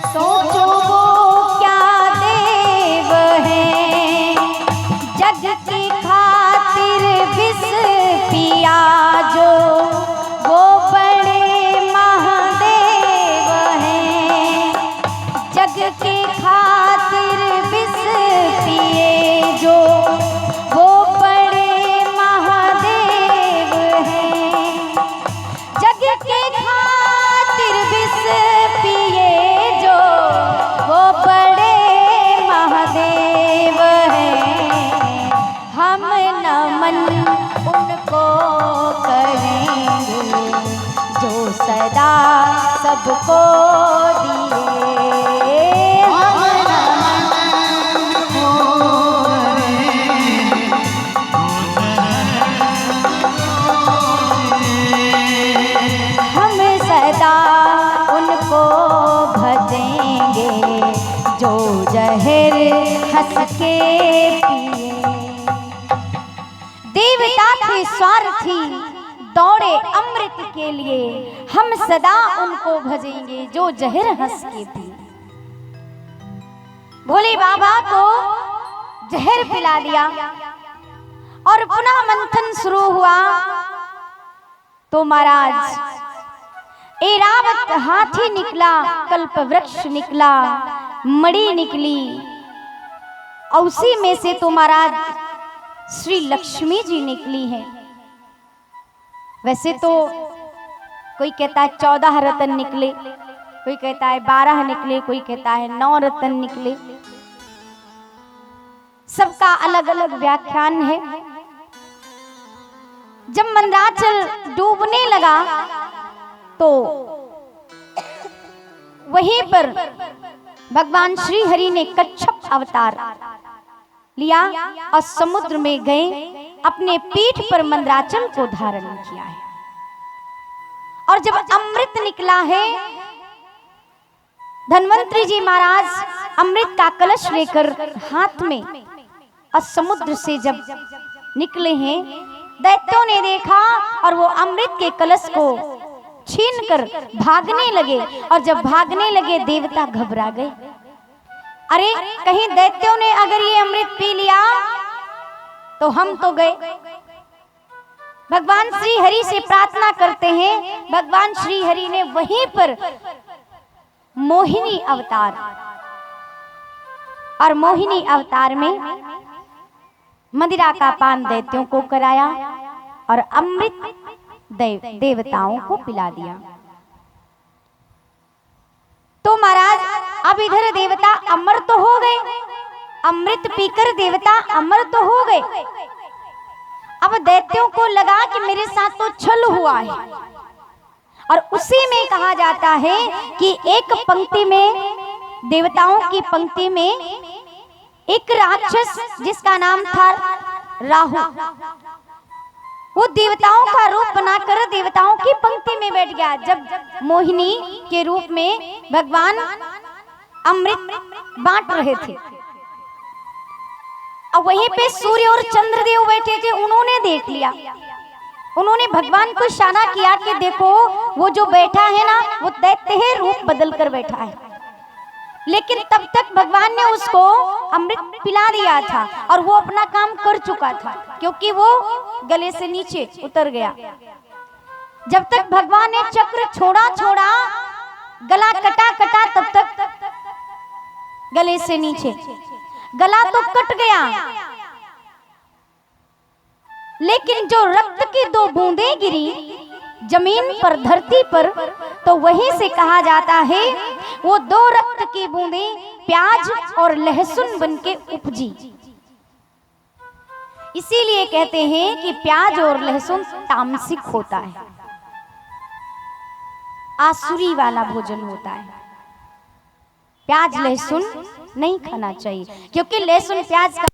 सोचो वो क्या देव है, जग की खातिर विष पिया जो वो बड़े महादेव हैं। जग की खातिर विष पिए जो वो बड़े महादेव हैं। जग के खातिर विष पिए जो वो बड़े महादेव हैं। हम नमन उनको करेंगे जो सदा सबको दिए। हम सदा उनको भजेंगे जो जहर हंस के पिए। देवता थे स्वार्थी, दौड़े अमृत के लिए, हम सदा उनको भजेंगे जो जहर हंस के पिए। भोले बाबा को जहर पिला दिया और पुनः मंथन शुरू हुआ तो महाराज ऐरावत हाथी निकला, कल्प वृक्ष निकला, मणि निकली और उसी में से तो महाराज श्री लक्ष्मी जी निकली हैं। वैसे तो कोई कहता है 14 रतन निकले, कोई कहता है 12 निकले, कोई कहता है 9 रतन निकले। सबका अलग अलग व्याख्यान है। जब मंदराचल डूबने लगा तो वहीं पर भगवान श्री हरि ने कच्छप अवतार लिया और समुद्र में गए, अपने पीठ पर मंदराचल को धारण किया है। और जब अमृत निकला है, धन्वंतरी जी महाराज अमृत का कलश लेकर हाथ में और समुद्र से जब निकले हैं, दैत्यों ने देखा और वो अमृत के कलश को छीनकर भागने लगे। और जब भागने लगे देवता घबरा गए, अरे कहीं दैत्यों ने अगर ये अमृत पी लिया तो हम तो गए। भगवान श्री हरि से प्रार्थना करते हैं, भगवान श्री हरि ने वहीं पर मोहिनी अवतार, और मोहिनी अवतार में मदिरा का पान दैत्यों को कराया और अमृत देवताओं को पिला दिया। तो महाराज अब इधर देवता अमर तो हो गए, अमृत पीकर देवता अमर तो हो गए। अब दैत्यों को लगा कि मेरे साथ तो छल हुआ है, और उसी में कहा जाता है कि एक पंक्ति में, देवताओं की पंक्ति में एक राक्षस जिसका नाम था राहु, वो देवताओं का रूप बनाकर देवताओं की पंक्ति में बैठ गया। जब मोहिनी के रूप में भगवान अमृत बांट रहे थे, अब वहीं पे सूर्य और चंद्रदेव बैठे थे, उन्होंने देख लिया, उन्होंने भगवान को इशारा किया कि देखो वो जो बैठा है ना, वो दैत्य है, रूप बदल कर बैठा है। लेकिन तब तक भगवान ने उसको अमृत पिला दिया था और वो अपना काम कर चुका था, क्योंकि वो गले से नीचे उतर गया। जब तक भगवान ने चक्र छोड़ा गला कटा तब तक गले से नीचे, गला तो कट गया, लेकिन जो रक्त की 2 बूंदें गिरी जमीन पर, धरती पर, तो वहीं से कहा जाता है वो 2 रक्त की बूंदें प्याज और लहसुन बनके उपजी। इसीलिए कहते हैं कि प्याज और लहसुन तामसिक होता है, आसुरी वाला भोजन होता है। प्याज लहसुन नहीं खाना चाहिए, क्योंकि लहसुन प्याज का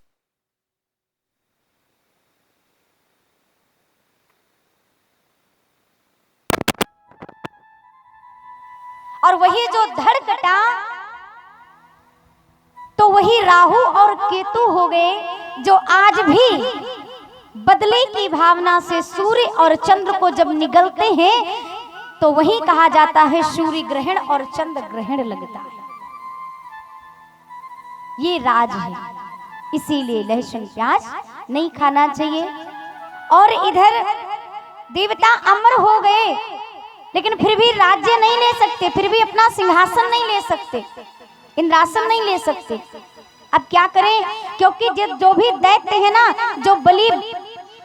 और वही जो धड़ कटा तो वही राहु और केतु हो गए, जो आज भी बदले की भावना से सूर्य और चंद्र को जब निगलते हैं तो वही कहा जाता है सूर्य ग्रहण और चंद्र ग्रहण लगता है। ये राज है, इसीलिए लहसुन प्याज नहीं खाना चाहिए। और इधर देवता अमर हो गए, लेकिन फिर भी राज्य नहीं ले सकते, फिर भी अपना सिंहासन नहीं ले सकते, इंद्रासन नहीं ले सकते। अब क्या करें, क्योंकि जो भी दैत्य है ना, जो बलि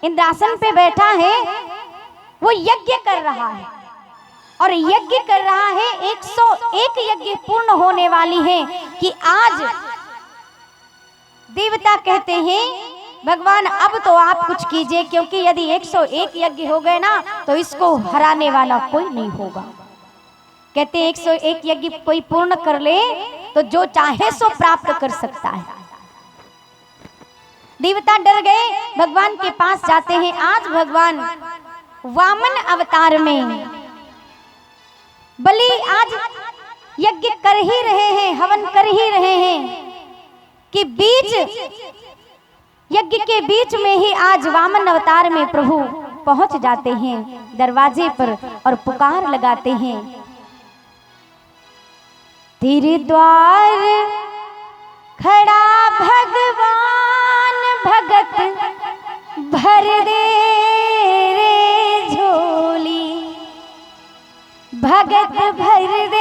इंद्रासन पे बैठा है वो यज्ञ कर रहा है, और यज्ञ कर रहा है 101 यज्ञ पूर्ण होने वाली है कि आज देवता कहते हैं भगवान अब तो आप कुछ कीजिए, क्योंकि यदि 101 यज्ञ हो गए ना तो इसको हराने वाला कोई नहीं होगा। कहते हैं 101 यज्ञ कोई पूर्ण कर ले तो जो चाहे सो प्राप्त कर सकता है। देवता डर गए, भगवान के पास जाते हैं। आज भगवान वामन अवतार में बलि आज यज्ञ कर ही रहे हैं, हवन कर ही रहे हैं कि बीच यज्ञ के बीच में ही आज वामन अवतार में प्रभु पहुंच जाते हैं दरवाजे पर और पुकार लगाते हैं, तेरे द्वार खड़ा भगवान भगत भर दे रे झोली, भगत भर दे